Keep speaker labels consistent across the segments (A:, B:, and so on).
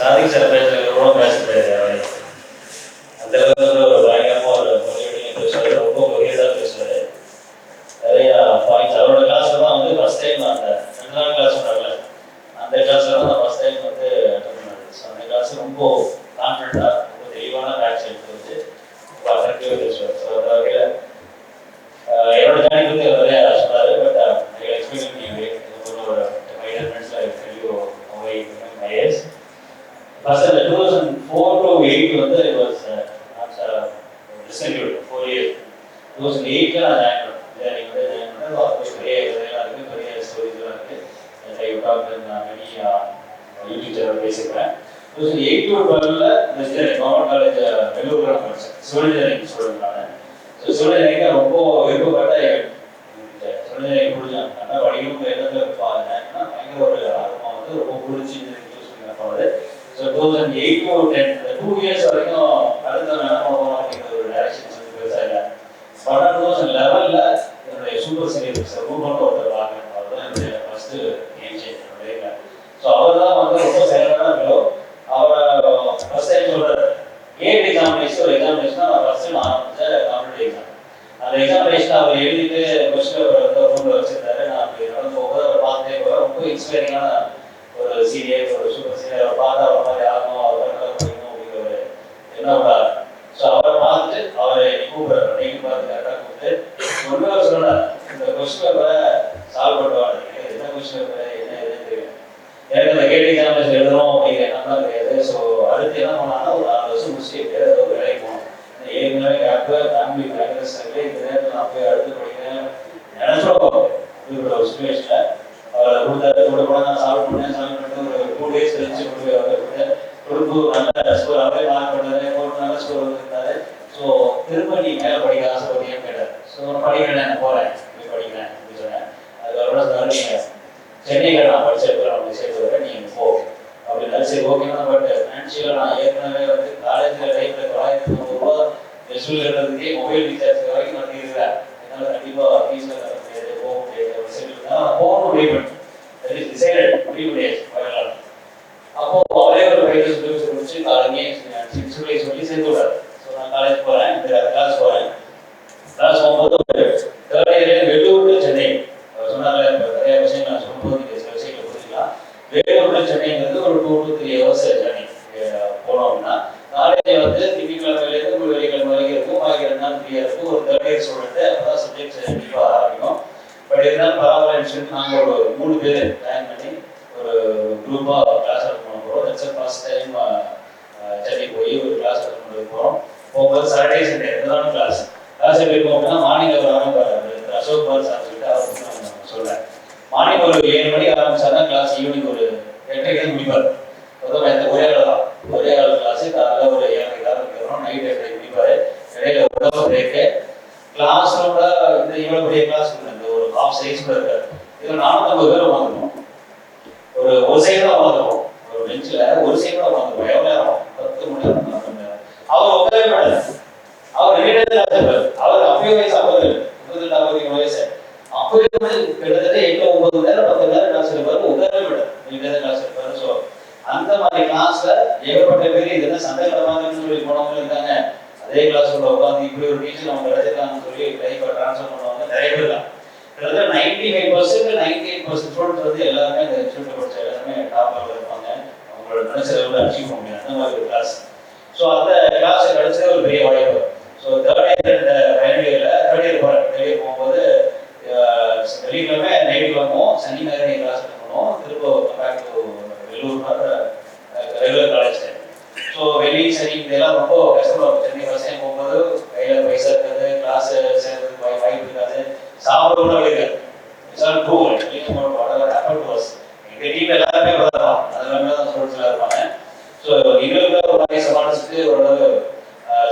A: Sadiq sir பேசுறது பேசுறாரு. அந்த அளவுக்கு ஒரு பயங்கரமா ஒரு மொழிவெளியும் பேசுவாரு, ரொம்ப மொழியதாக பேசுவாரு. நிறைய பாயிண்ட்ஸ் அவரோட கிளாஸ்ல தான் வந்து ஃபர்ஸ்ட் டைம் அந்த 2 நாள் கிளாஸ் பண்ணாங்கல்ல, அந்த கிளாஸ்ல தான் ஃபர்ஸ்ட் டைம் வந்து அட்டெண்ட் பண்ணது. ஸோ அந்த கிளாஸ் ரொம்ப கான்ஃபிடண்டா ரொம்ப தெளிவான பேட்ச் எடுத்து வச்சு ரொம்ப அட்ராக்டிவாக பேசுவார். ஸோ அந்த வகையில் என்னோட ஜேர்னி வந்து நிறைய சொன்னார். பட் ஐ எக்ஸ்பீரியன்ஸ் ஒரு minor friends I tell you how I become my age. First அந்த 2004 to 8 வந்து it was not discontinued 4 years. 2008 நான் ஜாயின் பண்ணேன். நீங்கள் வந்து ஜாயின் பண்ணது அது பெரிய இதெல்லாம் இருக்குது, பெரிய ஸ்டோரிஸ்லாம் இருக்குது. I talk in many YouTube channel பேசியிருக்கேன். 2008 to 12 இந்த இன்ஜினியரிங் கவர்மெண்ட் காலேஜ் வெள்ளூரில் நான் படித்தேன். சிவில் இன்ஜினியரிங் ஸ்டூடெண்ட் நான். ஸோ சிவில் இன்ஜினியரிங் ரொம்ப விருப்பப்பட்ட சிவில் இன்ஜினியரிங் பிடிச்சேன். நல்லா படிக்கணும் எண்ணத்தில் பார்த்தேன். பயங்கர ஒரு ஆர்வமாக வந்து ரொம்ப பிடிச்சி இன்ஜினியரிங் சூஸ் பண்ணி போனது. ஸோ 2008 to 10 இந்த 2 இயர்ஸ் வரைக்கும் அடுத்த என்ன போகணும் அப்படிங்கிற ஒரு டைரக்ஷன்ஸ் வந்து பெருசாக இல்லை. பட் 2011 என்னுடைய சூப்பர் சீனியர் ரூபன் ஒருத்தர் வாங்கினேன். அவர் தான் என்னுடைய ஃபர்ஸ்ட் கேம் சேஞ்சர் என்னுடைய. ஸோ அவர் தான் வந்து ரொம்ப சைலண்டான பிள்ளை. அவரை ஃபர்ஸ்ட் டைம் சொல்கிறார், கேட் எக்ஸாமினேஷன் ஒரு எக்ஸாமினேஷன் நான் ஃபர்ஸ்ட் டைம் ஆரம்பித்த காம்படிட்டிவ் எக்ஸாம். அந்த எக்ஸாமினேஷன் அவர் எழுதிட்டு கொஸ்டின் பேப்பர் வந்து ரூமில் வச்சிருந்தாரு. நான் அப்படி நடந்து போகும்போது அவர் பார்த்தே போகிறேன். ரொம்ப இன்ஸ்பைரிங்கான ஒரு சீனியர், ஒரு சூப்பர் சீனியர். அவர் பார்த்தா அவர் மாதிரி ஆகணும், அவர் நல்லா படிக்கணும் அப்படிங்கிற ஒரு எண்ணம் விடாது. ஸோ அவரை பார்த்துட்டு அவரை கூப்பிடுறாரு. நீங்கள் பார்த்து கரெக்டாக கூப்பிட்டு ஒன்று அவர் சொன்னார், இந்த கொஸ்டின் பேப்பரை சால்வ் பண்ணுவாங்க. என்ன கொஸ்டின் பேப்பர் என்ன எதுன்னு தெரியும். எனக்கு அந்த கேட் எக்ஸாமினேஷன் எழுதணும் அப்படிங்கிற எண்ணம் தான் கிடையாது. ஸோ அடுத்து என்ன பண்ணாங்கன்னா ஒரு 4 வருஷம் முடிச்சுட்டு வேறு ஏதோ ஒரு வேலைக்கு போகணும். ஏற்கனவே கேப்பு ஃபேமிலி பேக்கர்ஸ் இந்த நேரத்தில் நான் போய் அடுத்து படிக்கிறேன் நினைச்சோம். இப்படி ஒரு சுச்சுவேஷனில் அவரை கொடுத்தாரு. கூட கூட நான் சால்வ் பண்ணிட்டு ஒரு 2 days கழிச்சு கொண்டு போய் அவரை கொடுத்து நல்ல ஸ்கோர் அவரே மார்க் பண்ணாரு. ஒரு நல்ல ஸ்கோர் வந்துருந்தாரு. ஸோ திரும்ப நீ மேலே படிக்க ஆசைப்பட்டீங்கன்னு கேட்டார். ஸோ நான் படிக்கிறேன், நான் போகிறேன், போய் படிக்கிறேன் அப்படின்னு சொன்னேன். அதுக்கப்புறம் சொன்னார், நீங்கள் சென்னையில் நான் படிச்சிருக்கேன், நான் சேர்த்து வரேன், நீங்கள் போ அப்படின்னாரு. சரி ஓகேனா. பட் ஃபினான்ஷியலாக நான் ஏற்கனவே வந்து காலேஜில் லைஃப்பில் 950 ரூபா ரெஸ்யூல் எழுதுறதுக்கே மொபைல் ரீசார்ஜ் வரைக்கும் நான் தீர்றேன். என்னால் கண்டிப்பாக ஃபீஸில் தர முடியாது, போக முடியாது. நான் போகணும் முடிவு பண்ணேன். முடிவு முடியாது. அப்போ அவரே ஒரு 5 years முடிச்சு காலேஜே சொல்லி சேர்ந்து விடாரு. ஸோ நான் காலேஜ் போகிறேன், இந்த கிளாஸ் போகிறேன். கிளாஸ் போகும்போது ஒரு 3rd year Vellur to Chennai சொன்னாங்க. நிறைய விஷயம் நான் சொல்லும்போது நீங்கள் சில விஷயங்களை புரிஞ்சுக்கலாம். வேலூர் டு சென்னைங்கிறது ஒரு 2 to 3 hours ஜர்னி போனோம் அப்படின்னா. காலேஜ் வந்து திங்கட்கிழமையிலேருந்து ஒரு வெள்ளிக்கிழமை வரைக்கும் இருக்கும். பாக்கி 2 நாள் ஃப்ரீயாக இருக்கும். ஒரு 3rd year ஸ்டூடெண்ட்டு அப்போ தான் சப்ஜெக்ட்ஸ் கண்டிப்பாக ஆரம்பிக்கும். பட் இருந்தாலும் பரவாயில்லன்னு சொல்லிட்டு நாங்கள் ஒரு 3 பேர் பிளான் பண்ணி ஒரு குரூப்பாக கிளாஸ் அட்டன் பண்ண போகிறோம். தட்ஸ் ஃபர்ஸ்ட் டைம் சென்னை போய் ஒரு கிளாஸ் அட்டன் பண்ண போகிறோம். போகும்போது சாட்டர்டே சண்டே 2 நாள் கிளாஸ் எப்படி இருக்கும் அப்படின்னா, மார்னிங் அவர் ஆரம்பிப்பார். அசோக் பால் சார் சொல்லிட்டு அவருக்கு நான் சொல்கிறேன். மார்னிங் ஒரு 7 மணிக்கு ஆரம்பிச்சாருன்னா கிளாஸ் ஈவினிங் ஒரு 8:30 முடிப்பார். ஒரே ஆள் தான், ஒரே ஆள் கிளாஸு. காலையில் ஒரு 7:30 ஆரம்பிக்கிறோம், நைட் 8:30 முடிப்பார். இடையில ஒரு பிரேக்கு. கிளாஸ் ரூம்ல இந்த இவ்வளோ பெரிய கிளாஸ் இந்த ஒரு ஹாஃப் சைஸ் கூட இருக்காது. இதில் 450 பேர் உட்காந்துருவோம். ஒரு சைடு தான் உட்காந்துருவோம். ஒரு பெஞ்சில் ஒரு சைடு தான் உட்காந்துருவோம். எவ்வளோ நேரம்? 10 மணி நேரம், 12 மணி நேரம். அவர் உட்காரவே மாட்டார். அவர் ரிலேட்டட் ஆகிருப்பார். அவர் அப்பயே வயசு 50, 52 வயசு. அப்பவே கிட்டத்தட்ட 8-9 மணி நேரம் 10 மணி நேரம் கிளாஸ் இருப்பார். உட்காரவே மாட்டார், ரிலேட்டட் கிளாஸ் இருப்பார். ஸோ அந்த மாதிரி கிளாஸ்ல ஏகப்பட்ட பேர் இதெல்லாம் சண்டைக்கிழமாங்கன்னு சொல்லி போனவங்க இருக்காங்க. அதே கிளாஸ் உட்காந்து இப்படி ஒரு டீச்சர் அவங்க கிடைச்சிருக்காங்கன்னு சொல்லி லைஃப்பை ட்ரான்ஸ்ஃபர் பண்ணுவாங்க நிறைய பேர் தான். கிட்டத்தட்ட 95% 98% ஸ்டூடெண்ட்ஸ் வந்து எல்லாருமே இந்த இன்ஸ்டியூட்டில் படிச்ச எல்லாருமே டாப் லெவலில் இருப்பாங்க. அவங்களோட மனசு லெவலில் அச்சீவ் பண்ண முடியும் அந்த மாதிரி ஒரு கிளாஸ். ஸோ அந்த கிளாஸ் கிடைச்சது ஒரு பெரிய வாய்ப்பு. ஸோ 3rd year ஃபைனல் இயரில் 3rd year போகிறேன். 3rd year போகும்போது வெள்ளிக்கிழமை நைட்டு கிளம்புவோம், சனி ஞாயிறு கிளாஸ் அட்டன் பண்ணுவோம். திரும்ப back to Vellore regular college time. So வெள்ளி சனி இதெல்லாம் ரொம்ப கஷ்டமாக இருக்கும். சென்னை பஸ் டைம் போகும்போது கையில் பைசா இருக்காது, கிளாஸ் சேர்றதுக்கு வாய்ப்பு இருக்காது, சாப்பிட கூட இருக்காது. எங்கள் டீம் எல்லாருமே வரலாம், அது எல்லாமே தான் ஸ்டூடெண்ட்ஸ்லாம் இருப்பாங்க. ஸோ எங்களுக்கு ஒரு மாதிரி சமாளிச்சுட்டு ஓரளவு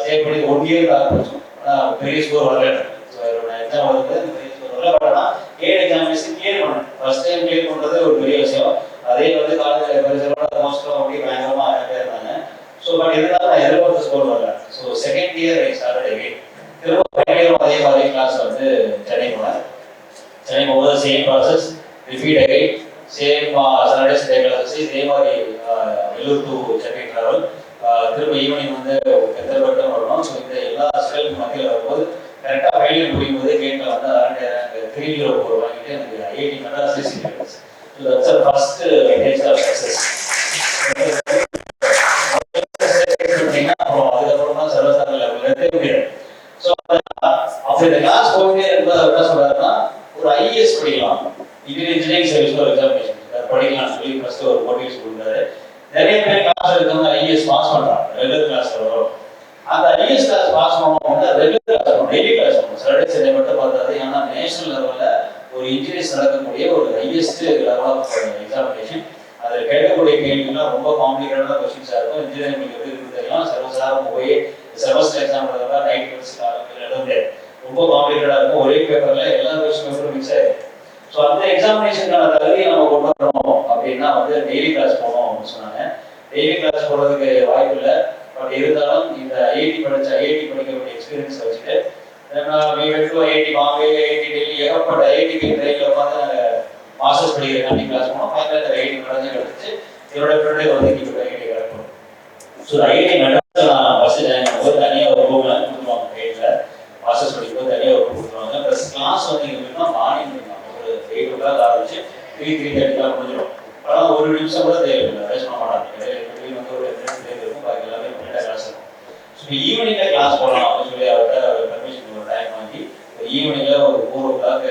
A: சேவ் பண்ணி 1 year ஆரம்பிச்சோம். ஆனால் பெரிய ஸ்கோர் வரல. ஸோ என்னோட எக்ஸாம் வந்து பெரிய ஸ்கோர் வரல. பட் ஆனால் கேட் எக்ஸாமினேஷன் கிளியர் பண்ணேன். ஃபர்ஸ்ட் டைம் கிளியர் பண்ணுறது ஒரு பெரிய விஷயம். அதே வந்து காலேஜில் பெருசாக மோஸ்ட்டும் அப்படி பயங்கரமாக ஹாப்பியாக இருந்தாங்க. ஸோ பட் இருந்தாலும் நான் எதிர்பார்த்த ஸ்கோர் வரல. So 2nd year I started again. திரும்ப 5 year அதே மாதிரி கிளாஸ் வந்து சென்னை போனேன். சென்னை போகும்போது same process repeat again. Same Saturday Sunday classes இதே மாதிரி வெள்ளூர் டு சென்னை டிராவல், திரும்ப ஈவினிங் வந்து பெத்தல்பட்டம் வரணும். ஸோ இந்த எல்லா சிக்கலுக்கு மத்தியில் வரும்போது கரெக்டாக ஃபைனல் முடியும் போது கேட்டில் வந்து அரண்டை 304 வாங்கிட்டு எனக்கு ஐஐடி மெட்ராஸ் சீட் கிடைச்சு. So that's a first taste of success. அதுக்கப்புறம் தான் சர்வசாதாரண லெவலில் எடுக்க முடியாது. ஸோ அப்போ இந்த கிளாஸ் போயிட்டே இருக்கும்போது அவர் என்ன சொல்றாருன்னா, ஒரு ஐஏஎஸ் படிக்கலாம், இன்ஜினியரிங் சர்வீஸ் ஒரு எக்ஸாமினேஷன் படிக்கலாம்னு சொல்லி ஃபர்ஸ்ட் ஒரு மோட்டிவேஷன் கொடுத்தாரு. நிறைய பேர் கிளாஸ் எடுத்தவங்க ஐஏஎஸ் பாஸ் பண்றாங்க, ரெகுலர் கிளாஸ் வரும். அந்த ஐஏஎஸ் கிளாஸ் பாஸ் பண்ணவங்க ரெகுலர் கிளாஸ் பண்ணணும், டெய்லி கிளாஸ் பண்ணணும். சாட்டர்டே சண்டே மட்டும் பார்த்தாது. ஏன்னா நேஷனல் லெவலில் ஒரு இன்ஜினியர்ஸ் நடக்கக்கூடிய ஒரு ஹையஸ்ட் லெவல் ஆஃப் எக்ஸாமினேஷன். அதில் கேட்கக்கூடிய கேள்விகள்லாம் ரொம்ப காம்ப்ளிகேட்டான கொஸ்டின்ஸாக இருக்கும். இன்ஜினியரிங் எப்படி இருக்கு தெரியும், சர்வசாதாரண போய் செமஸ்டர் எக்ஸாம் எழுதுறதா நைட் எழுத முடியாது, ரொம்ப காம்ப்ளிகேட்டாக இருக்கும். ஒரே பேப்பரில் எல்லா கொஸ்டின் பேப்பரும் மிக்ஸ் ஆகிடும். ஸோ அந்த எக்ஸாமினேஷனுக்கான தகுதியை நம்ம கொண்டு வரணும் அப்படின்னா வந்து டெய்லி கிளாஸ் போகணும் அப்படின்னு சொன்னாங்க. டெய்லி கிளாஸ் போகிறதுக்கு வாய்ப்பு இல்லை. பட் இருந்தாலும் இந்த ஐஐடி படிக்கக்கூடிய எக்ஸ்பீரியன்ஸ் வச்சுட்டு ஐஐடி பாம்பே, ஐஐடி டெல்லி, ஏகப்பட்ட ஐஐடிக்கு ட்ரெயினில் உட்காந்து நாங்கள் மாஸ்டர்ஸ் படிக்கிறேன் கிளாஸ் போனோம். ஃபைனலாக இந்த ஐஐடி மெட்ராஸ் எடுத்துச்சு. என்னோட ஃப்ரெண்டு வந்து இங்கே ஐஐடி கிடக்கும். ஸோ ஐஐடி மெட்ராஸ் நான் ஃபஸ்ட்டு ஜாயின் பண்ணும்போது தனியாக ஒரு ரூமில் கொடுத்துருவாங்க. கைடில் மாஸ்டர்ஸ் படிக்கும்போது தனியாக ஒரு ரூம் கொடுத்துருவாங்க. ப்ளஸ் கிளாஸ் வந்து இங்கே எப்படின்னா மார்னிங் 8 o'clock ஆரம்பிச்சு 3:30 முடிஞ்சிடும். ஆனால் ஒரு நிமிஷம் கூட தேவையில்லை, வேஸ்ட் பண்ண மாட்டாங்க. இடையில வந்து ஒரு 2 நிமிஷம் இருக்கும், பாக்கி எல்லாமே கம்ப்ளீட்டாக கிளாஸ் இருக்கும். ஸோ ஈவினிங்ல கிளாஸ் போகலாம் அப்படின்னு சொல்லி அவர்கிட்ட பர்மிஷன் ஒரு டைம் வாங்கி ஈவினிங்ல ஒரு 4 o'clock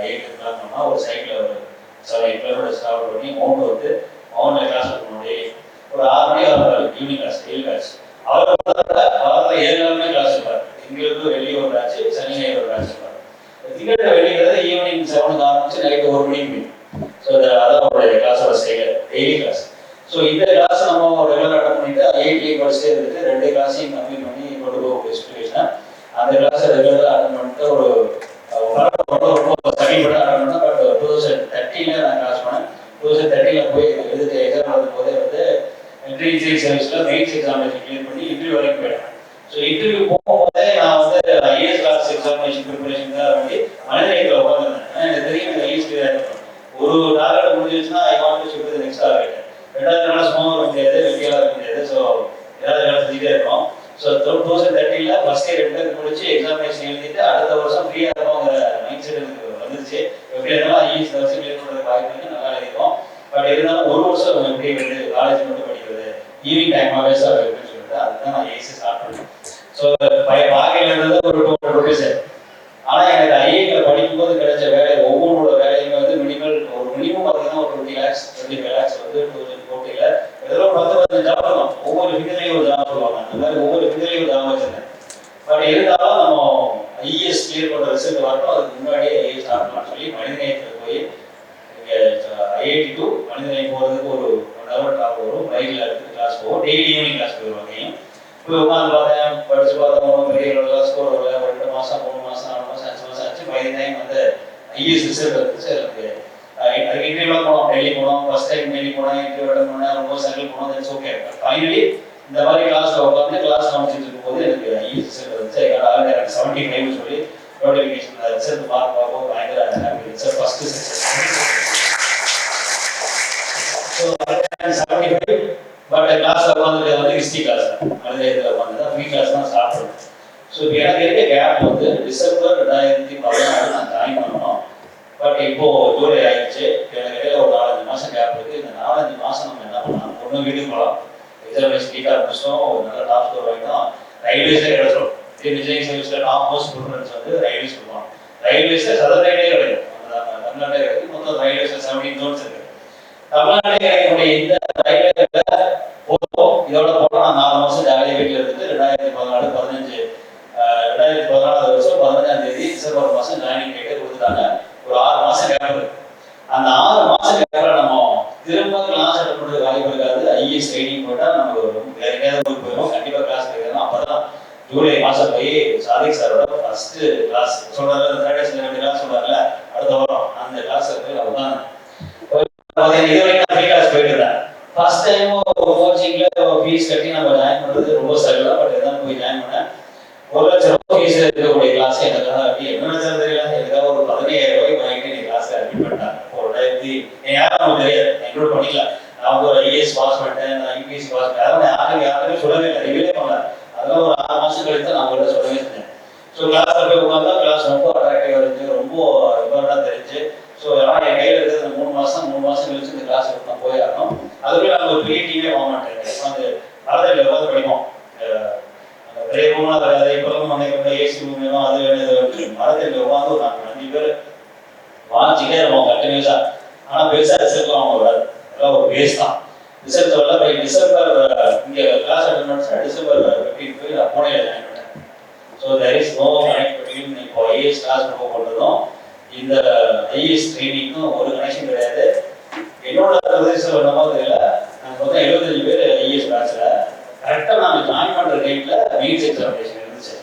A: 8 o'clock பண்ணால் ஒரு சைக்கிள் ஒரு 7-8 kilometers ட்ராவல் பண்ணி மவுண்ட் வந்து மவுண்ட்ல கிளாஸ் பண்ணணும். டெய்லி ஒரு 6 மணி ஆகும் ஈவினிங் கிளாஸ், டெய்லி கிளாஸ். அவர் வாரத்தில் 7 நாளுமே கிளாஸ் இருப்பார். திங்களுக்கு வெள்ளி ஒரு பேட்ச், சனி ஞாயிறு ஒரு பேட்ச் இருப்பார். திங்கட்கிழமை வெளியிறது ஈவினிங் 7 ஆரம்பிச்சு நைட்டு 1 மணிக்கு முடியும். ஸோ அதான் அவருடைய கிளாஸோட ஸ்டைல், டெய்லி கிளாஸ். ஸோ இந்த கிளாஸ் நம்ம ரெகுலர் அட்டன் பண்ணிட்டு ஐஐடி படிச்சுட்டே இருந்துட்டு 2 கிளாஸையும் கம்ப்ளீட் பண்ணி கொண்டு போக எக்ஸ்பிளேஷன். அந்த கிளாஸை ரெகுலராக அட்டன் பண்ணிட்டு ஒரு ரொம்ப ஸ்டடி பண்ண அட்டன் பண்ணேன். பட் 2013 நான் கிளாஸ் பண்ணேன். 2013 போய் எழுதிட்டு எக்ஸாம் எழுதும் போதே வந்து இன்ஜினியரிங் சர்வீஸில் மெயின்ஸ் எக்ஸாமினேஷன் கிளியர் பண்ணி இன்டர்வியூ வரைக்கும் போயிட்டேன். ஸோ இன்டர்வியூ போகும்போதே நான் வந்து ஐஏஎஸ் கிளாஸ் எக்ஸாமினேஷன் ப்ரிப்பரேஷனுக்காக வேண்டி மனிதநேயத்தில் உட்காந்துருந்தேன். எனக்கு தெரியும் இந்த ஐஏஎஸ் கிளியர் இருக்கும். ஒரு டார்கெட் முடிஞ்சிருச்சுன்னா I want to shift the next target. 2வது நாள் சும்மா இருக்க முடியாது, வெட்டியாக இருக்க முடியாது. ஸோ ஏதாவது வேலை செஞ்சுட்டே இருக்கோம். ஸோ 2013 ஃபர்ஸ்ட் இயர் 2 முடிச்சு எக்ஸாமினேஷன் எழுதிட்டு அடுத்த வருஷம் ஃப்ரீயாக இருப்போங்கிற மைண்ட் செட் எனக்கு வந்துருச்சு. எப்படி இருந்தாலும் ஐஏஎஸ் வருஷம் கிளியர் பண்ணுறதுக்கு வாய்ப்பு நல்லா எழுதிக்கும். பட் இருந்தாலும் ஒரு வருஷம் எப்படி வந்து காலேஜ் மட்டும் படிக்கிறது, ஈவினிங் டைமாக வேஸ்ட் ஆகுது அப்படின்னு சொல்லிட்டு அதுதான் நான் ஐஏஎஸ் ஸ்டார்ட் பண்ணேன். ஸோ பாக்கையில் இருந்தது ஒரு 200 rupees. ஆனால் எனக்கு ஐஏஎஸ்ல படிக்கும்போது கிடைச்ச வேலை ஒவ்வொன்றோட வேலையுமே வந்து மினிமம் பார்த்தீங்கன்னா ஒரு 20 lakhs 25 lakhs வந்து 2014 ஏதோ 10-15 ஜாப் இருக்கும். ஒவ்வொரு ஃபிங்கர்லையும் ஒரு ஜாப் சொல்லுவாங்க. அந்த மாதிரி ஒவ்வொரு ஃபிங்கர்லையும் ஒரு ஜாப் வச்சிருந்தேன். பட் இருந்தாலும் நம்ம ஐஏஎஸ் கிளியர் பண்ணுற ரிசல்ட் வரட்டும், அதுக்கு முன்னாடியே ஐஏஎஸ் ஸ்டார்ட் பண்ணலாம்னு சொல்லி மனிதநேயத்தில் போய் இங்கே ஐஐடி டு மனிதநேயம் போகிறதுக்கு ஒரு 1 hour ட்ராவல் வரும். பைக்கில் எடுத்து கிளாஸ் போவோம். டெய்லி ஈவினிங் கிளாஸ் போயிடுவாங்க. போய் உட்காந்து பார்த்தேன், படிச்சு பார்த்தேன். ஒன்றும் பெரிய அளவில் ஸ்கோர் வரல. ஒரு 2 மாதம் 3 மாதம் 4 மாதம் 5 மாதம் ஆச்சு. பை டைம் வந்து ஐஏஎஸ் ரிசல்ட் வந்துச்சு. அதுக்கு இன்டர்வியூலாம் போனோம், டெய்லி போனோம். ஃபர்ஸ்ட் டைம் டெய்லி போனேன், இன்டர்வியூ அட்டன் பண்ணேன், ரொம்ப செட்டில் போனோம். That's okay. ஃபைனலி இந்த மாதிரி கிளாஸில் உட்காந்து கிளாஸ் காமிச்சிட்டு இருக்கும்போது எனக்கு ஐஏஎஸ் ரிசல்ட் வந்துச்சு. அதாவது எனக்கு 75 சொல்லி நோட்டிஃபிகேஷன் ரிசல்ட் பார்க்கும்போது பயங்கர happy. It's first success. So 75 but class உட்காந்துட்டு வந்து ஹிஸ்ட்ரி கிளாஸ் மனிதநேயத்தில் உட்காந்து தான் ஃப்ரீ கிளாஸ் தான் ஸ்டார்ட் பண்ணேன். ஸோ இப்போ எனக்கு இருக்க கேப் வந்து டிசம்பர் 2014 நான் ஜாயின் பண்ணணும். பட் இப்போ ஜூலை ஆயிடுச்சு. எனக்கு இடையில ஒரு 4-5 மாதம் கேப் இருக்குது. இந்த 4-5 மாதம் நம்ம என்ன பண்ணலாம், ஒன்றும் வீட்டுக்கு போகலாம், எக்ஸாமினேஷன் நீட்டாக ஆரம்பிச்சிட்டோம், ஒரு நல்ல டாப் ஸ்கோர் வாங்கிட்டோம், ரயில்வேஸே கிடைச்சிடும். இன்ஜினியரிங் சர்வீஸில் டாப் மோஸ்ட் ப்ரிஃபரன்ஸ் வந்து ரயில்வேஸ் கொடுப்பாங்க. ரயில்வேஸில் சதர் ரயிலே கிடைக்கும், தமிழ்நாட்டிலே கிடைக்கும். மொத்தம் ரயில்வேஸில் 17 zones இருக்குது. தமிழ்நாட்டிலே கிடைக்கக்கூடிய இந்த ரயில்வே போதும். இதோட போனால் 4 மாதம் ஜாலியாக வீட்டில் இருந்துட்டு 2014 வருஷம் 15ஆம் தேதி டிசம்பர் மாதம் ஜாயினிங் டேட்டே கொடுத்துட்டாங்க. ஒரு 6 மாதம் கேப் இருக்கு. அந்த 6 மாதம் கேப்ல நம்ம திரும்ப கிளாஸ் அட்டன் பண்ணுறது வாய்ப்பு இருக்காது. ஐஏஎஸ் ட்ரைனிங் போட்டால் நம்ம வேற எங்கேயாவது ஊருக்கு போயிடும், கண்டிப்பாக கிளாஸ் கிடைக்காது. அப்போதான் ஜூலை மாதம் போய் சாதிக் சாரோட ஃபர்ஸ்ட் கிளாஸ் சொல்றாரு, தேர்ட் 2 கிளாஸ் சொல்றாருல, அடுத்த வாரம் அந்த கிளாஸ் போய் நான் உட்காந்து இது வரைக்கும் நான் ஃப்ரீ கிளாஸ் போயிட்டு இருந்தேன். ஃபர்ஸ்ட் டைம் கோச்சிங்ல ஃபீஸ் கட்டி நம்ம ஜாயின் பண்ணுறது ரொம்ப சரியில்லை. பட் எதாவது போய் ஜாயின் பண்ணேன். 1 லட்சம் ரூபாய் ஃபீஸ் இருக்கக்கூடிய கிளாஸ் எனக்காக அப்படி என்ன வச்சாலும் தெரியல. எனக்காக ஒரு 15,000 ரூபாய்க்கு வாங்கிட்டு கிளாஸ் அட்மிட் பண்ணிட்டாங்க. ஒரு 2000 யாரும் நமக்கு தெரியாது, இன்க்ளூட் பண்ணிக்கல. நான் வந்து ஒரு ஐஏஎஸ் பாஸ் பண்ணிட்டேன், தெரிஞ்சு ரொம்ப இம்பார்ட்டண்டாக தெரிஞ்சு ஸோ ஆனால் என் கையில் இருக்கிறது இந்த 3 மாதம் கழிச்சு இந்த கிளாஸ் எடுத்து நான் போயிடணும். அதுக்குள்ளே நாங்கள் ஒரு பெரிய டீமே வாங்க மாட்டேன். வந்து மரத்தில் எவ்வளோ படிப்போம், பெரிய ரூம்லாம் இருக்காது. இப்போலாம் வந்து ஏசி ரூம் வேணும், அது வேணும், இது வேணும். மரத்தில் உட்காந்து ஒரு 5 பேர் வாங்கிச்சிட்டே இருப்போம் கண்டினியூஸாக. ஆனால் பெருசாக ரிசல்ட்லாம் அவங்க வராது, எல்லாம் ஒரு பேஸ் தான். ரிசல்ட் வரல. பை டிசம்பர் இங்கே கிளாஸ் அட்டன் பண்ணிச்சுன்னா டிசம்பர் 15 போய் நான் புனேல ஜாயின் பண்ணேன். So there is no connect between இப்போ ஐஏஎஸ் கிளாஸ் ப்ரொவைட் பண்ணுறதும் இந்த ஐஏஎஸ் ட்ரைனிங்கும் ஒரு கனெக்ஷன் கிடையாது. என்னோட பிரதேசம் என்னமோ தெரியல, நாங்கள் மொத்தம் 75 பேர் ஐஏஎஸ் பேட்சில் கரெக்டாக நாங்கள் ஜாயின் பண்ணுற டேட்டில் மெயின்ஸ் எக்ஸாமினேஷன் இருந்துச்சு.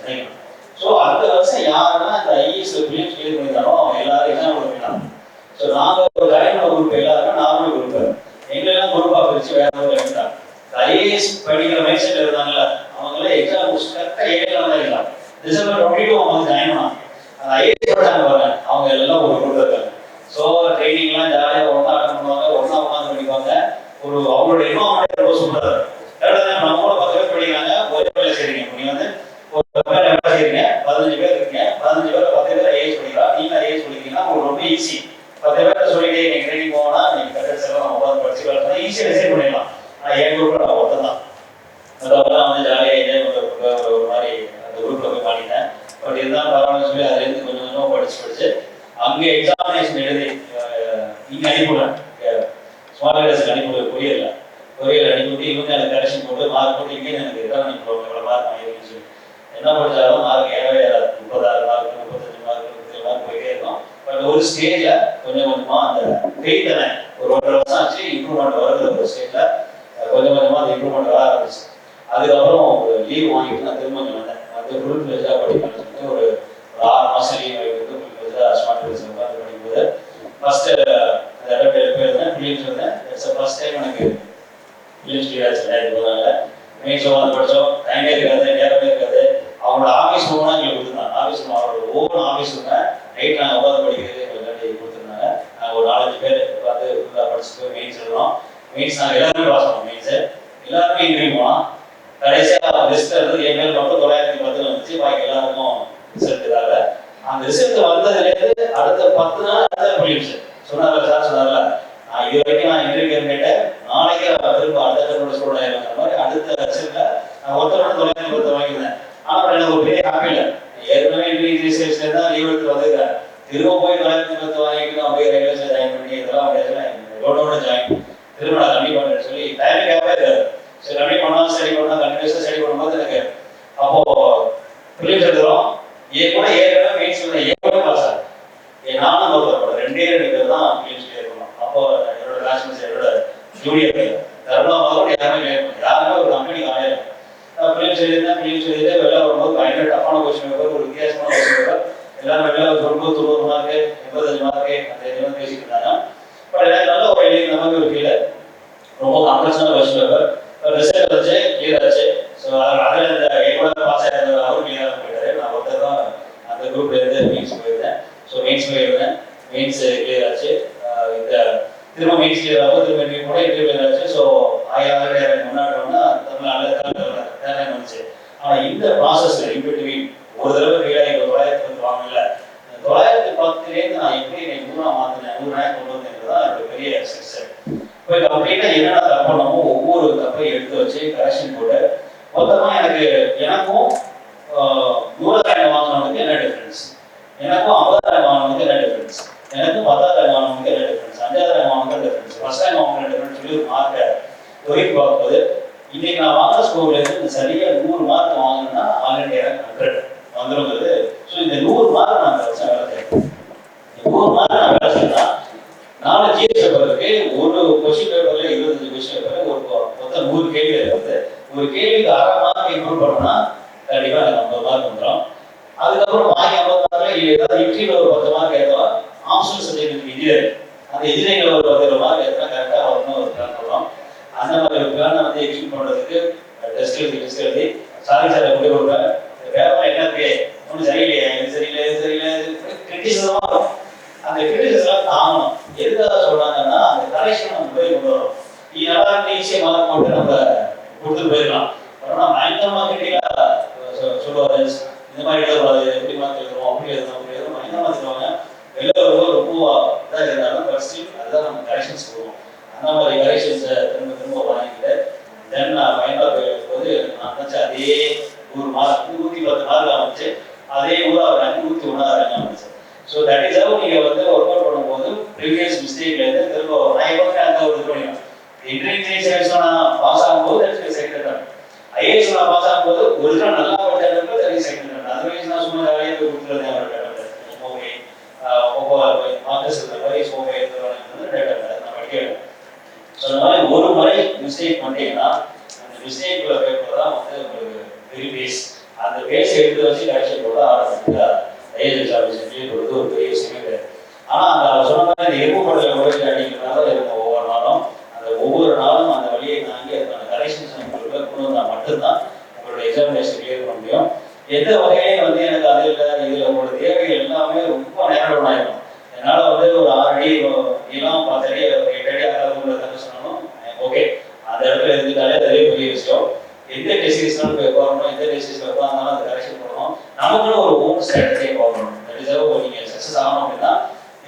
A: ஸோ அந்த வருஷம் யாரெல்லாம் இந்த ஐஏஎஸ்ல பிலிம்ஸ் கிளியர் பண்ணியிருந்தாலும் அவங்க எல்லாரும் எக்ஸாம் கொடுக்கலாம். ஸோ நாங்கள் ஒரு ஜாயின் பண்ண குரூப் எல்லாருக்கும் நார்மல் குரூப் எங்களெல்லாம் குரூப்பாக பிரித்து வேற ஒரு எடுத்தாங்க. ஐஏஎஸ் படிக்கிற மைண்ட் செட் இருந்தாங்கல்ல அவங்களே எக்ஸாம் முடிச்சு கரெக்டாக 7 தான் இருக்கலாம். டிசம்பர் 22 அவங்க வந்து ஜாயின் பண்ணாங்க. அந்த ஐஏஎஸ் படிச்சாங்க பாருங்க, அவங்க எல்லாம் ஒரு குரூப் இருக்காங்க. ஸோ ட்ரைனிங்லாம் ஜாலியாக ஒன்றா அட்டன் பண்ணுவாங்க, ஒன்றா உட்காந்து படிப்பாங்க. ஒரு அவங்களோட என்வாமெண்ட் ரொம்ப சூப்பராக இருக்கும். நம்மளோட 10 பேர் படிக்கிறாங்க, ஒரே வேலை செய்றீங்க. நீங்கள் வந்து ஒரு வேலை செய்றீங்க, 15 பேர் இருக்கீங்க, 15 பேர் 10 பேர் ஐஏஎஸ் படிக்கலாம். நீங்கள் ஐஏஎஸ் படிக்கிறீங்கன்னா உங்களுக்கு ரொம்ப ஈஸி. 10 பேர் சொல்லிட்டு நீங்கள் ட்ரைனிங் போனா நீங்கள் கரெக்ட் செல்லாம் உட்காந்து படிச்சு வரலாம், ஈஸியாக டிசைட் பண்ணிடலாம். ஆனால் என் குரூப்பில் நான் ஒருத்தன் தான். அதெல்லாம் வந்து ஜாலியாக என்ஜாய் பண்ணுற ஒரு மாதிரி அந்த குரூப்பில் போய் மாட்டினேன். பட் இருந்தாலும் பரவாயில்ல சொல்லி அதுலேருந்து கொஞ்சம் கொஞ்சமாக படிச்சு அங்கே எக்ஸாமினேஷன் எழுதி இங்கே அனுப்பிவிடுவேன். ஸ்மார்ட் கிளாஸுக்கு அனுப்பிவிடுவேன். கொரியரில் அனுப்பிவிட்டு இவங்க எனக்கு கரெக்ஷன் போட்டு மார்க் போட்டு இங்கேயும் எனக்கு எதாவது அனுப்பிடுவாங்க. எவ்வளோ மார்க் வாங்கிருக்குன்னு சொல்லி என்ன படித்தாலும் மார்க் ஏறவே ஏறாது. 36 மார்க், 35 மார்க், 37 மார்க் போயிட்டே இருக்கும். பட் ஒரு ஸ்டேஜில் கொஞ்சம் கொஞ்சமாக அந்த ஃபெயில் தானே ஒரு 1.5 வருஷம் ஆச்சு இம்ப்ரூவ்மெண்ட் வருது. ஒரு ஸ்டேஜில் கொஞ்சம் கொஞ்சமாக அந்த இம்ப்ரூவ்மெண்ட் வர ஆரம்பிச்சு. அதுக்கப்புறம் ஒரு லீவ் வாங்கிட்டு நான் திரும்ப வந்தேன். வந்து ஃபுல் ஃப்ளெஜாக படிக்கணும்னு சொல்லிட்டு ஒரு 6 மாதம் லீவ் வாங்கிட்டு ஃபுல் ஃப்ளெஜாக ஸ்மார்ட் கிளாஸ் உட்காந்து படிக்கும்போது ஃபஸ்ட்டு அந்த அடப்ட் எழுதுனேன், ஃபிலிம்ஸ் எழுதுனேன். இட்ஸ் ஃபர்ஸ்ட் டைம் எனக்கு ஃபிலிம்ஸ் கிளியர் ஆச்சு. 2014 மெயின்ஸ் உட்காந்து படித்தோம். டைமே இருக்காது, நேரமே இருக்காது. அவங்களோட ஆஃபீஸ் ரூம்னா எங்களுக்கு கொடுத்துருந்தாங்க. ஆஃபீஸ் ரூம் அவரோட ஓன் ஆஃபீஸ் ரூமை நைட் நாங்கள் உட்காந்து படிக்கிறது எங்களுக்கு கொடுத்துருந்தாங்க. நாங்கள் ஒரு 4-5 பேர் உட்காந்து ஃபுல்லாக படிச்சுட்டு மெயின்ஸ் எழுதுறோம். மெயின்ஸ் நாங்கள் எல்லாருமே பாஸ் பண்ணோம். மெயின்ஸு எல்லாருமே இன்டர்வியூ போனோம். கடைசியாக லிஸ்ட் இருந்தது என் மேல் மட்டும் 910 வந்துச்சு. பாக்கி எல்லாருக்கும் ரிசல்ட் இதாகல. அந்த ரிசல்ட் வந்ததுலேருந்து அடுத்த 10 நாள் அடுத்த ஃபிலிம்ஸ் சொன்னார்ல சார், சொன்னார்ல நான் இது வரைக்கும் நான் இன்டர்வியூ கேட்டேன், நாளைக்கே திரும்ப அடுத்த ஸ்டூடெண்ட் மாதிரி அடுத்த ரிசல்ட்ல நான் ஒருத்தரோட 910 வாங்கியிருந்தேன். ஆனால் எனக்கு ஒரு பெரிய ஹாப்பி இல்லை. ஏற்கனவே இன்டர்வியூ தான் லீவ் எடுத்து வந்துருக்கேன். திரும்ப போய் 910 வாங்கிட்டு நான் போய் ரயில்வேஸில் ஜாயின் பண்ணி இதெல்லாம் ரோடோட ஜாயின் திரும்ப நான் கம்மி பண்ணுறேன்னு சொல்லி டைம் கேப்பே இருக்காது. சரி கம்மி பண்ணால் ஸ்டடி பண்ணால் கண்டினியூஸாக ஸ்டடி பண்ணும்போது எனக்கு அப்போது ஃபிலிம்ஸ் எடுக்கிறோம். என் கூட ஏற்கனவே மெயின்ஸ் ஏற்கனவே பாஸ் ஆகும். நானும் ஒருத்தர் 2 பேர் தான் ஃபிலிம்ஸ் கிளியர் பண்ணோம். அப்போ என்னோட கிளாஸ்மேட்ஸ் என்னோட ஜூனியர் தருணாவது யாருமே ஒரு கம்பெனி காலையில் ஃபிலிம்ஸ் எழுதினா ஃபிலிம்ஸ் எழுதிட்டு வெளில வரும்போது பயங்கர டஃப்பான கொஸ்டின் பேப்பர், ஒரு வித்தியாசமான கொஸ்டின் பேப்பர். எல்லாரும் வெளில 90 மார்க்கு 85 மார்க்கு அந்த இதெல்லாம் பேசிட்டு இருந்தாங்க. பட் எனக்கு நல்ல ஒரு எழுதி இந்த மாதிரி ஒரு ஃபீல். ரொம்ப காம்ப்ளெக்ஸான கொஸ்டின் பேப்பர். ரிசல்ட் வச்சு கிளியர் ஆச்சு. ஸோ அதில் இந்த கூட பாஸ் ஆகிருந்த அவரும் கிளியராக போயிட்டாரு. நான் ஒருத்தர் தான் அந்த குரூப்ல இருந்து மெயின்ஸ் போயிருந்தேன். ஸோ மெயின்ஸ் போயிருந்தேன். மெயின்ஸ் கிளியர் ஆச்சு. இந்த திரும்ப மெயின்ஸ் கிளியர் ஆகும், திரும்ப இன்டர்வியூ கூட இன்டர்வியூ கிளியர் ஆச்சு. ஸோ ஆயிரம் முன்னாடினா தமிழ்நாடு வந்துச்சு. ஆனால் இந்த ப்ராசஸ்ல இன்பிட்வீன் ஒரு தடவை ஃபெயில் ஆகி 910 வாங்கல, 910லேருந்து நான் எப்படி எனக்கு 100 மாற்றினேன், 100 கொண்டு வந்தேன் தான் என்னோட பெரிய சக்ஸஸ். இப்போ கம்ப்ளீட்டாக என்னென்ன தப்பு பண்ணமோ ஒவ்வொரு தப்பையும் எடுத்து வச்சு கரெக்ஷன் போட்டு மொத்தமாக எனக்கும் 100,000 வாங்கினவனுக்கு என்ன டிஃப்ரென்ஸ், எனக்கும் 50,000 வாங்கினவனுக்கு என்ன டிஃப்ரென்ஸ், எனக்கும் 10,000 வாங்கினவனுக்கு என்ன டிஃப்ரென்ஸ், 5,000 வாங்கினவங்க டிஃப்ரென்ஸ், ஃபர்ஸ்ட் டைம் வாங்கின டிஃப்ரென்ஸ் சொல்லி ஒரு மார்க்கை தொகுதி பார்க்கும்போது இன்னைக்கு நான் வாங்கின ஸ்கோர்லேருந்து சரியாக 100 மார்க் வாங்கினா ஆல்ரெடி எனக்கு 100 வந்துருங்கிறது. ஸோ இந்த 100 மார்க் நான் வச்சா வேலை செய்யணும். 100 மார்க் நான் வேலை செய்யலாம். 4 ஜிஎஸ் பேப்பர் இருக்கு. ஒரு கொஸ்டின் பேப்பர்ல 25 கொஸ்டின் பேப்பர், ஒரு மொத்தம் 100 கேள்வி இருக்குது. ஒரு கேள்விக்கு 1/2 மார்க் இம்ப்ரூவ் பண்ணோம்னா கண்டிப்பாக எனக்கு 50 மார்க் வந்துடும். அதுக்கப்புறம் பாக்கி 50 மார்க்ல ஏதாவது இன்ட்ரியில் ஒரு 10 மார்க் ஏற்றலாம். ஆப்ஷனல் சப்ஜெக்ட் இன்ஜினியரிங், அந்த இன்ஜினியரிங்ல ஒரு 10 மார்க் ஏற்றினா கரெக்டாக வரணும் ஒரு பிளான் பண்ணலாம். அந்த மாதிரி ஒரு பிளானை வந்து எக்ஸிக்யூட் பண்ணுறதுக்கு டெஸ்ட் எழுதி சாரி சார் எப்படி கொடுப்பேன். பேப்பர் என்ன இருக்கு, ஒன்றும் சரியில்லையே, இது சரியில்லை, இது சரியில்லை, கிரிட்டிசிசமாக இருக்கும். அந்த கிரிட்டிசிசம் தாங்கணும். எதுக்காக சொல்றாங்கன்னா அந்த கரெக்ஷன் நம்ம போய் கொண்டு வரும். நல்லா ஈஸியாக மார்க் போட்டு நம்ம கொடுத்துட்டு போயிடலாம். ஆனால் பயங்கரமாக கிரிட்டிக்கலாக சொல்லுவாரு, இந்த மாதிரி எழுதக்கூடாது, எப்படி மார்க் எழுதுறோம், அப்படி எழுதணும், அப்படி எழுதணும், பயங்கரமாக சொல்லுவாங்க. இதாகவும் நீங்கள் வந்து ஒர்க் அவுட் பண்ணும்போது ப்ரீவியஸ் மிஸ்டேக்லேருந்து திரும்ப நான் எப்பவுமே அந்த ஒரு இது பண்ணிடுவேன். இன்டர்வியூ செலக்ஷன் நான் பாஸ் ஆகும்போது செகண்ட் அட்டம், ஐஏஎஸ் நான் பாஸ் ஆகும்போது ஒரிஜினல் நல்லா படிச்சதுக்கு தனி செகண்ட் அட்டம். அதர்வைஸ் நான் சும்மா வேலையை போய் கொடுத்துருந்தேன் அவர்கிட்ட ஓகே மார்க்கஸ் இருக்கிற மாதிரி ஓகே எடுத்துருவாங்க நான் படிக்கிறேன். ஸோ அந்த மாதிரி ஒரு முறை மிஸ்டேக் பண்ணிட்டீங்கன்னா அந்த மிஸ்டேக்ல பேப்பர் தான் வந்து உங்களுக்கு பெரிய பேஸ். அந்த பேஸ் எடுத்து வச்சு கடைசி போட ஆரம்பிச்சுட்டா ஐஏஎஸ் எக்ஸாமினேஷன் கிளியர் கொடுத்து ஒரு பெரிய விஷயமே கிடையாது. ஆனால் அந்த சொன்ன மாதிரி இந்த எருப்பு மடலில் முறையில் அடிக்கிறதுனால இருக்கும் ஒவ்வொரு நாளும் அந்த ஒவ்வொரு நாளும் அந்த வழியை தாங்கி அதுக்கான கரெக்ஷன்ஸ் உங்களுக்கு கொண்டு வந்தால் மட்டும்தான் உங்களோட எக்ஸாமினேஷன் கிளியர் பண்ண முடியும். எந்த வகையிலையும் வந்து எனக்கு அது இல்லை இதில் உங்களோட தேவைகள் எல்லாமே ரொம்ப நேரம் ஆகிடும். என்னால் வந்து ஒரு 6 அடி நீளம் 10 அடி 8 அடி அகலம் தங்க சொன்னாலும் ஓகே அந்த இடத்துல இருந்துட்டாலே அதே பெரிய விஷயம். எந்த டிசீஸ்னாலும் போய் பார்க்கணும், எந்த டிசீஸ்ல உட்காந்தாலும் அந்த கரெக்ஷன் பண்ணணும். நமக்குன்னு ஒரு ஓன் ஸ்ட்ராட்டஜியை பார்க்கணும். தட் நீங்கள் சக்ஸஸ் ஆகணும் அப்படின்னா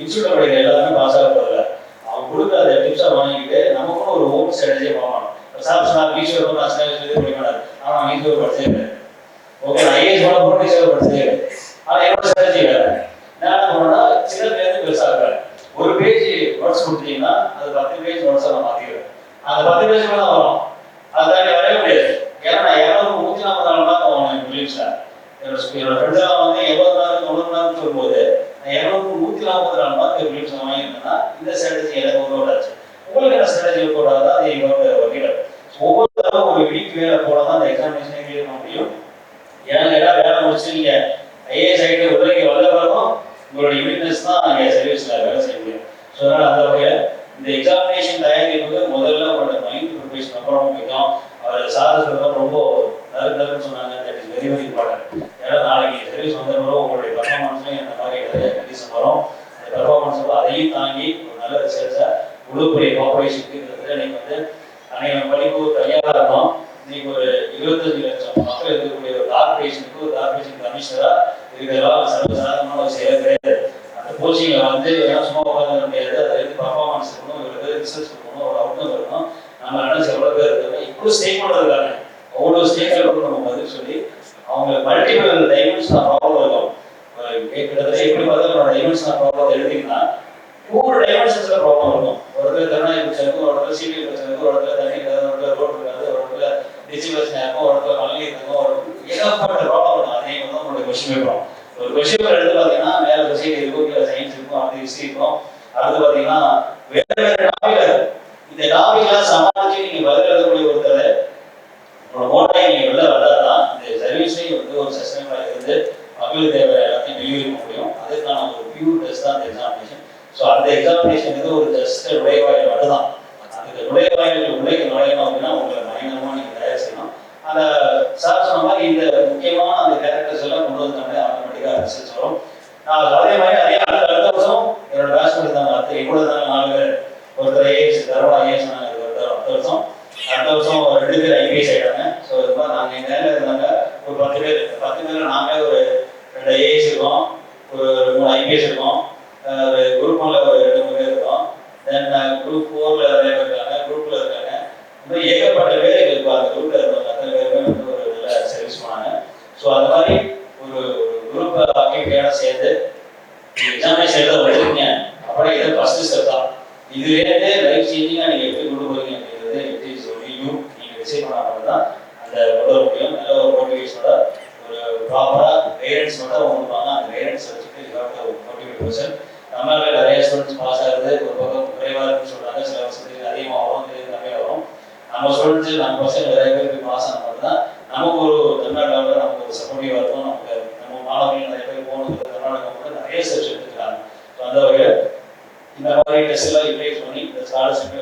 A: இன்ஸ்டியூட் படிக்கிற எல்லாருமே பாஸ் ஆக போதில்லை. அவங்க கொடுக்குற அந்த டிப்ஸை வாங்கிக்கிட்டு நமக்குன்னு ஒரு ஓன் ஸ்ட்ராட்டஜியை பார்க்கணும். சார் நான் ஈஸ்வர் நான் படிக்க மாட்டார், ஆனால் ஈஸ்வர் படிச்சே இல்லை. ஓகே நான் ஐஏஎஸ் பண்ண போகிறோம், ஈஸ்வர் படிச்சதே இல்லை. ஆனால் என்னோட ஸ்ட்ராட்டஜி வேறு. நான் என்ன பண்ணேன்னா சின்னதுலேருந்து பெருசாக இருக்கிறேன். ஒரு பேஜ் நோட்ஸ் கொடுத்தீங்கன்னா அது 10 பேஜ் நோட்ஸை நான் மாற்றிடுவேன். அந்த 10 பேஜ் தான் வரும், அதை தாண்டி வரவே முடியாது. ஏன்னா நான் 240 நாள் தான் பிலிம்ஸில் என்னோட ஃப்ரெண்ட்ஸெல்லாம் வந்து 80 நாள் 90 நாள் சொல்லும்போது நான் 240 நாள் தான் பிலிம்ஸ் வாங்கியிருந்தேன்னா இந்த ஸ்ட்ராட்டஜி எனக்கு ஒர்க் அவுட் ஆச்சு. உங்களுக்கு என்ன ஸ்ட்ராட்டஜி ஒர்க் அவுட் ஆகுதா அது எங்களோட ஒர்க்கில் ஒவ்வொரு தடவை ஒரு வீக் வேலை போல தான் அந்த எக்ஸாமினேஷனே கிளியர் பண்ண முடியும். ஏன்னா கேட்டால் வேலை முடிச்சு நீங்கள் ஐஏஎஸ் ஆகிட்டு உதவிக்கு வந்த பிறகும் உங்களோட யூனிட்னஸ் தான் நீங்கள் சர்வீஸில் வேலை செய்ய முடியும். ஸோ அதனால் அந்த வகையில் இந்த எக்ஸாமினேஷன் தயாரிப்பு முதல்ல உங்களோட மைண்ட் ப்ரிப்பரேஷன் அப்புறம் முக்கியம். அவர் சார் சொல்றது ரொம்ப நறுன்னு சொன்னாங்க. That is very very important. ஏன்னா நாளைக்கு சர்வீஸ் வந்தவங்களும் உங்களுடைய பர்ஃபார்மன்ஸ்லையும் இந்த மாதிரி நிறைய கண்டிஷன் வரும். அந்த பர்ஃபார்மன்ஸ் அதையும் தாங்கி ஒரு நல்ல ரிசல்ட்ஸை முழுப்பெரிய கார்பரேஷனுக்கு இன்னைக்கு வந்து அன்னைக்கு படிப்பு தனியாக இருந்தோம். இன்னைக்கு ஒரு 25 லட்சம் மக்கள் இருக்கக்கூடிய ஒரு கார்பரேஷனுக்கு ஒரு கார்பரேஷன் கமிஷனராக இருக்கிறதெல்லாம் சர்வசாதாரணமான ஒரு செயல் கிடையாது. அந்த கோச்சிங்கில் வந்து சும்மா உட்காந்து முடியாது. அதை வந்து பர்ஃபார்மன்ஸ் இருக்கணும், இவ்வளோ ரிசல்ட்ஸ் இருக்கணும், ஒரு அவுட்கம் இருக்கணும். நம்ம நினைச்ச எவ்வளோ பேர் இருக்காங்க இப்போ ஸ்டேக் பண்ணுறதுக்காங்க அவ்வளோ ஸ்டேக்களுக்கும் நம்ம பதில் சொல்லி அவங்க மல்டிபிள் டைமென்ஷன் ப்ராப்ளம் இருக்கும். கிட்டத்தட்ட எப்படி பார்த்தாலும் என்னோட டைமென்ஷன் ப்ராப்ளம் எழுதிங்கன்னா 2 டைமென்ஷன்ஸில் ப்ராப்ளம் இருக்கும். ஒரு இடத்துல கருணாநிதி பிரச்சனை இருக்கும், ஒரு இடத்துல சிபிஐ பிரச்சனை இருக்கும், ஒரு இடத்துல தண்ணி இருக்காது, ஒரு இடத்துல ரோட் இருக்காது, ஒரு இடத்துல டிசி பிரச்சனை இருக்கும், ஒரு இடத்துல மல்லி இருக்கும், ஒரு ஏகப்பட்ட ப்ராப்ளம் இருக்கும். அதே வந்து உங்களுடைய கொஸ்டின் பேப்பர் ஒரு கொஸ்டின் பேப்பர் எடுத்து பார்த்தீங்கன்னா மேலே சொசைட்டி இருக்கும், கீழே சயின்ஸ் இருக்கும், அடுத்து ஹிஸ்ட்ரி இருக்கும், அடுத்து பார்த்தீங்கன்னா வேறு வேறு டாபிக் இருக்கும். இந்த டாபிக்லாம் சமாளிச்சு நீங்கள் பதில் எழுதக்கூடிய ஒருத்தர் உங்களோட மோட்டாக நீங்கள் வெளில வந்தாதான் இந்த சர்வீஸையும் வந்து ஒரு சஸ்டைனபிளாக இருந்து மக்களுக்கு தேவை எல்லாத்தையும் டெலிவரி பண்ண முடியும். அதுக்கான ஒரு பியூர் டெஸ்ட் தான் இந்த எக்ஸாமினேஷன். ஸோ அந்த எக்ஸாமினேஷன் வந்து ஒரு ஜஸ்ட் நுழைவாயில் மட்டும்தான். அந்த நுழைவாயில் நுழையணும் அப்படின்னா உங்களை பயங்கரமாக நீங்கள் தயார் செய்யணும். அந்த சார் சொன்ன மாதிரி இந்த முக்கியமான அந்த கேரக்டர்ஸ் எல்லாம் கொண்டு வந்தோம்னா ஆட்டோமேட்டிக்காக ரிசல்ட்ஸ் வரும். நான் அதே மாதிரி அடுத்த வருஷம் என்னோட பேட்ச் இருந்தாங்க. அடுத்த கூட இருந்தாங்க 4 பேர். ஒருத்தர் ஐஏஎஸ் தரவா ஐஏஎஸ் அடுத்த வருஷம் 2 பேர் ஐபிஎஸ் ஆகிட்டாங்க. ஸோ இது மாதிரி நாங்கள் எங்கள் நேரில் இருந்தாங்க ஒரு 10 பேர். 10 பேரில் நாங்கள் ஒரு 2 ஐஏஎஸ் இருக்கோம், ஒரு 3 ஐபிஎஸ் இருக்கோம், குரூப் 1ல ஒரு 2-3 பேர் இருக்கோம், தென் குரூப் 4ல நிறைய பேர் இருக்காங்க, குரூப்பில் இருக்காங்க. இந்த மாதிரி ஏகப்பட்ட பேர் இருக்கும். அந்த குரூப்பில் இருந்தவங்க அத்தனை பேருமே வந்து ஒரு நல்ல சர்வீஸ் பண்ணாங்க. ஸோ அந்த மாதிரி ஒரு குரூப் ஆக்டிவிட்டியோட சேர்ந்து எக்ஸாமினேஷன் எழுத வச்சுருக்கீங்க. அப்புறம் இதை ஃபர்ஸ்ட் ஸ்டெப் தான். இதுலேருந்து லைஃப் சேஞ்சிங்காக நீங்கள் எப்படி கொண்டு போறீங்க அப்படிங்கிறது எப்படி சொல்லி நீங்கள் டிசைட் பண்ணாமல் தான் அந்த கொண்டு வர முடியும். நல்ல ஒரு மோட்டிவேஷனோட ஒரு ப்ராப்பராக கைடன்ஸோட கொடுப்பாங்க. அந்த கைடன்ஸ் வச்சுட்டு ஒரு மோட்டிவேட் பர்சன். நம்மளால நிறைய ஸ்டூடெண்ட்ஸ் பாஸ் ஆகுது, ஒரு பக்கம் குறைவாக இருக்குன்னு சொல்கிறாங்க. சில வருஷத்துக்கு அதிகமாக வரும், கம்மியாக வரும். நம்ம ஸ்டூடெண்ட்ஸ் நம்ம பர்சன் நிறைய பேருக்கு பாஸ் ஆன மாதிரி தான் நமக்கு ஒரு தமிழ்நாடு லெவலில் நமக்கு ஒரு சப்போர்ட்டிவாக இருக்கும். நமக்கு நம்ம மாணவர்கள் நிறைய பேர் போகணும் தமிழ்நாடு கவர்மெண்ட் நிறைய ஸ்டெப்ஸ் எடுத்துக்கிறாங்க. ஸோ அந்த வகையில் இந்த மாதிரி டெஸ்ட் எல்லாம் யூட்டிலைஸ் பண்ணி இந்த ஸ்காலர்ஷிப்